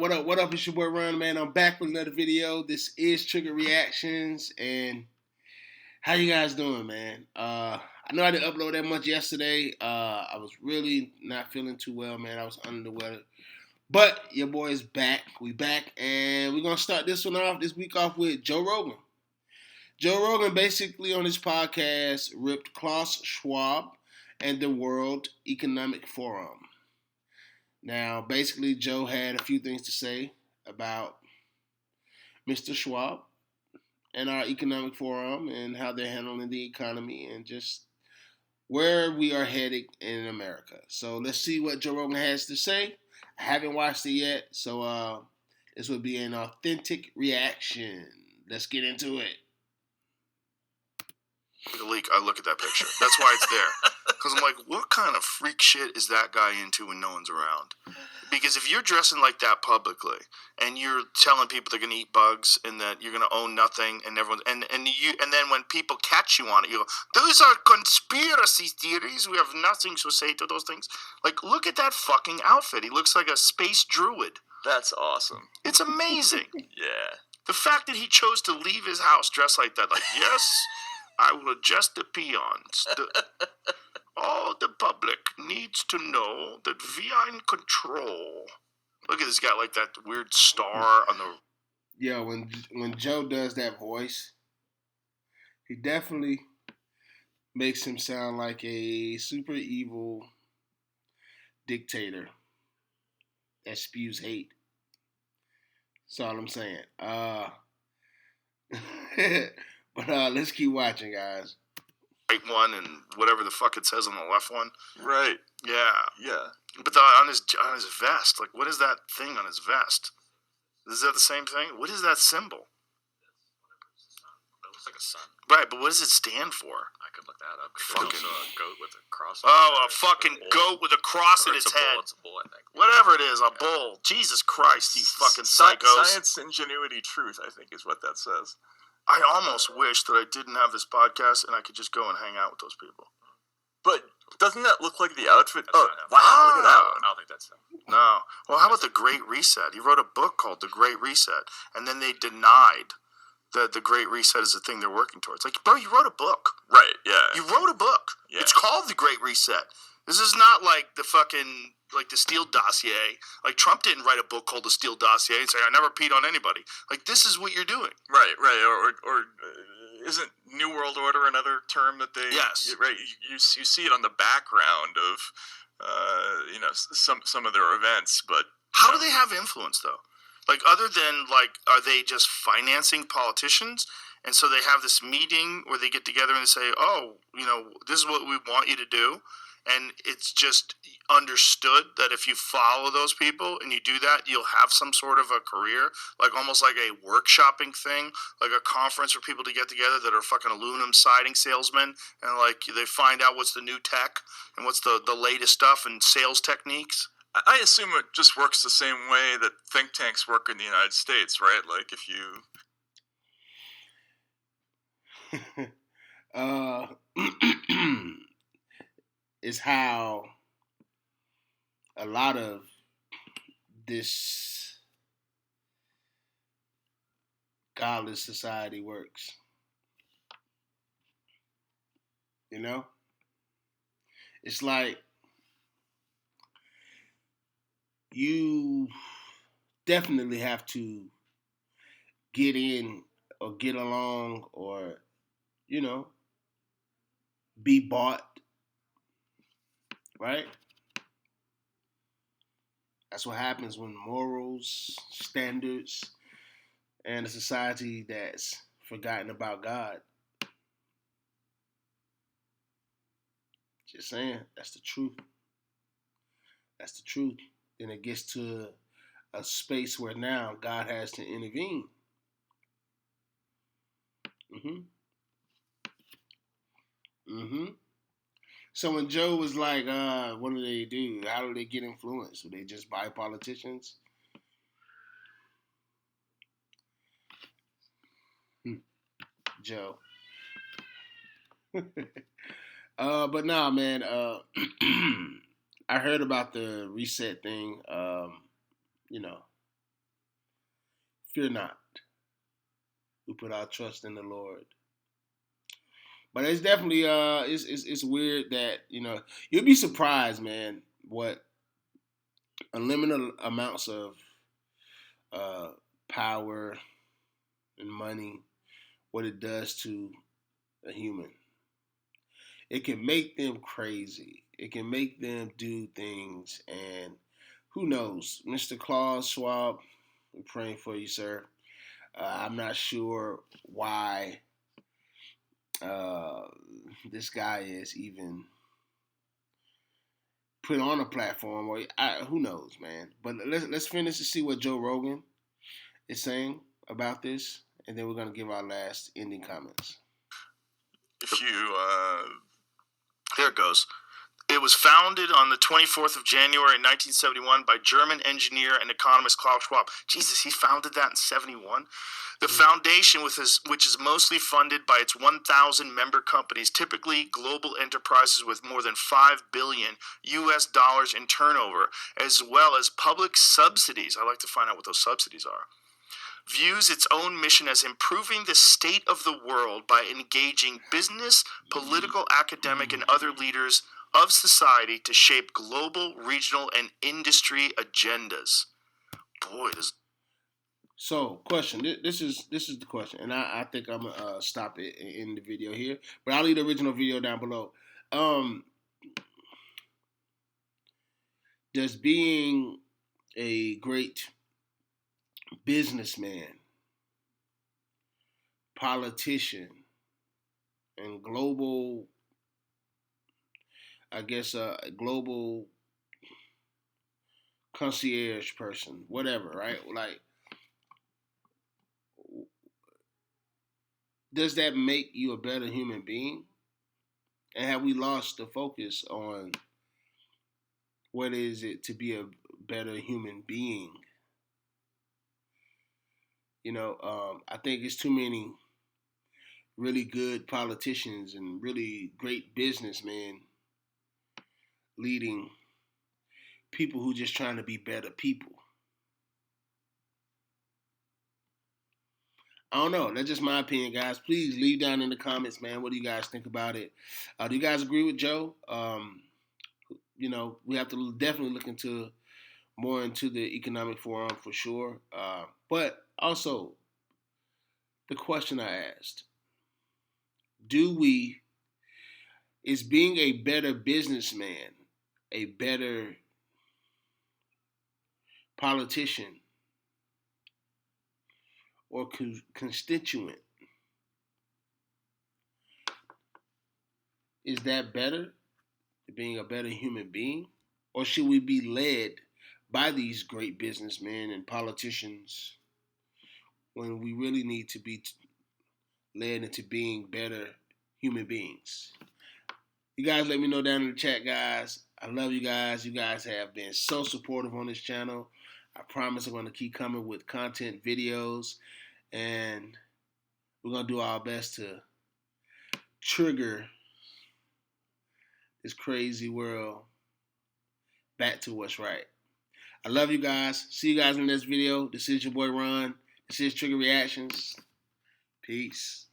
What up? What up? It's your boy Ron, man. I'm back with another video. This is Trigger Reactions, and how you guys doing, man? I know I didn't upload that much yesterday. I was really not feeling too well, man. I was under the weather, but your boy is back. We back, and we're gonna start this week off with Joe Rogan. Joe Rogan basically on his podcast ripped Klaus Schwab and the World Economic Forum. Now, basically, Joe had a few things to say about Mr. Schwab and our economic forum and how they're handling the economy and just where we are headed in America. So let's see what Joe Rogan has to say. I haven't watched it yet, so this will be an authentic reaction. Let's get into it. The leak, I look at that picture. That's why it's there. Because I'm like, what kind of freak shit is that guy into when no one's around? Because if you're dressing like that publicly and you're telling people they're going to eat bugs and that you're going to own nothing and everyone's and then when people catch you on it, you go, those are conspiracy theories. We have nothing to say to those things. Like, look at that fucking outfit. He looks like a space druid. That's awesome. It's amazing. Yeah. The fact that he chose to leave his house dressed like that, like, yes, I will adjust the peons. All the public needs to know that we are in control. Look at this guy, like that weird star on the... Yeah, when Joe does that voice, he definitely makes him sound like a super evil dictator that spews hate. That's all I'm saying. But let's keep watching, guys. Right one and whatever the fuck it says on the left one. Right. Yeah. But on his vest, like, what is that thing on his vest? Is that the same thing? What is that symbol? It looks like a sun. Right, but what does it stand for? I could look that up. Fucking It's also a goat with a cross. Oh, a fucking goat with a cross in his head. It's a bull, I think. Whatever it is, a bull. Jesus Christ, you fucking psychos. Science, ingenuity, truth, I think is what that says. I almost wish that I didn't have this podcast and I could just go and hang out with those people. But doesn't that look like the outfit? That's not him. Wow, look at that I one. don't think that's him. No. Well, how about The Great Reset? He wrote a book called The Great Reset, and then they denied that The Great Reset is the thing they're working towards. Like, bro, you wrote a book. Right, yeah. You wrote a book. Yeah. It's called The Great Reset. This is not like the fucking, like the Steele dossier. Like, Trump didn't write a book called The Steele dossier and say, I never peed on anybody. Like, this is what you're doing. Right. Or isn't New World Order another term that they... Yes. Right, you see it on the background of, some of their events, but... How do they have influence, though? Like, other than, like, are they just financing politicians? And so they have this meeting where they get together and they say, oh, this is what we want you to do. And it's just understood that if you follow those people and you do that, you'll have some sort of a career, like almost like a workshopping thing, like a conference for people to get together that are fucking aluminum siding salesmen, and like they find out what's the new tech and what's the latest stuff and sales techniques. I assume it just works the same way that think tanks work in the United States, right? Like if you... is how a lot of this godless society works. It's like you definitely have to get in or get along or, be bought. Right? That's what happens when morals, standards, and a society that's forgotten about God. Just saying, that's the truth. That's the truth. Then it gets to a space where now God has to intervene. So when Joe was like, what do they do? How do they get influence? Do they just buy politicians? Joe. But nah, man. I heard about the reset thing. Fear not. We put our trust in the Lord. But it's definitely it's weird that, you know, you'll be surprised, man, what unlimited amounts of power and money, what it does to a human. It can make them crazy. It can make them do things, and who knows, Mr. Klaus Schwab, we're praying for you, sir. I'm not sure why this guy is even put on a platform, or who knows, man. But let's finish to see what Joe Rogan is saying about this, and then we're gonna give our last ending comments. If you, Here it goes. It was founded on the 24th of January 1971 by German engineer and economist Klaus Schwab. Jesus, he founded that in 71? The foundation, which is mostly funded by its 1,000 member companies, typically global enterprises with more than $5 billion US in turnover, as well as public subsidies. I'd like to find out what those subsidies are. Views its own mission as improving the state of the world by engaging business, political, academic, and other leaders of society to shape global, regional, and industry agendas. Boy, this. So, question. This is the question, and I think I'm gonna stop it in the video here, but I'll leave the original video down below. Does being a great businessman, politician, and global, I guess, global concierge person, whatever, right? Like, does that make you a better human being? And have we lost the focus on what is it to be a better human being? You know, I think it's too many really good politicians and really great businessmen leading people who just trying to be better people. I don't know. That's just my opinion, guys. Please leave down in the comments, man. What do you guys think about it? Do you guys agree with Joe? You know, we have to definitely look into more into the economic forum for sure. But also, the question I asked, is being a better businessman, a better politician, or constituent, is that better than being a better human being? Or should we be led by these great businessmen and politicians when we really need to be led into being better human beings? You guys let me know down in the chat, guys. I love you guys. You guys have been so supportive on this channel. I promise I'm going to keep coming with content videos, and we're going to do our best to trigger this crazy world back to what's right. I love you guys. See you guys in the next video. This is your boy Ron. This is Trigger Reactions. Peace.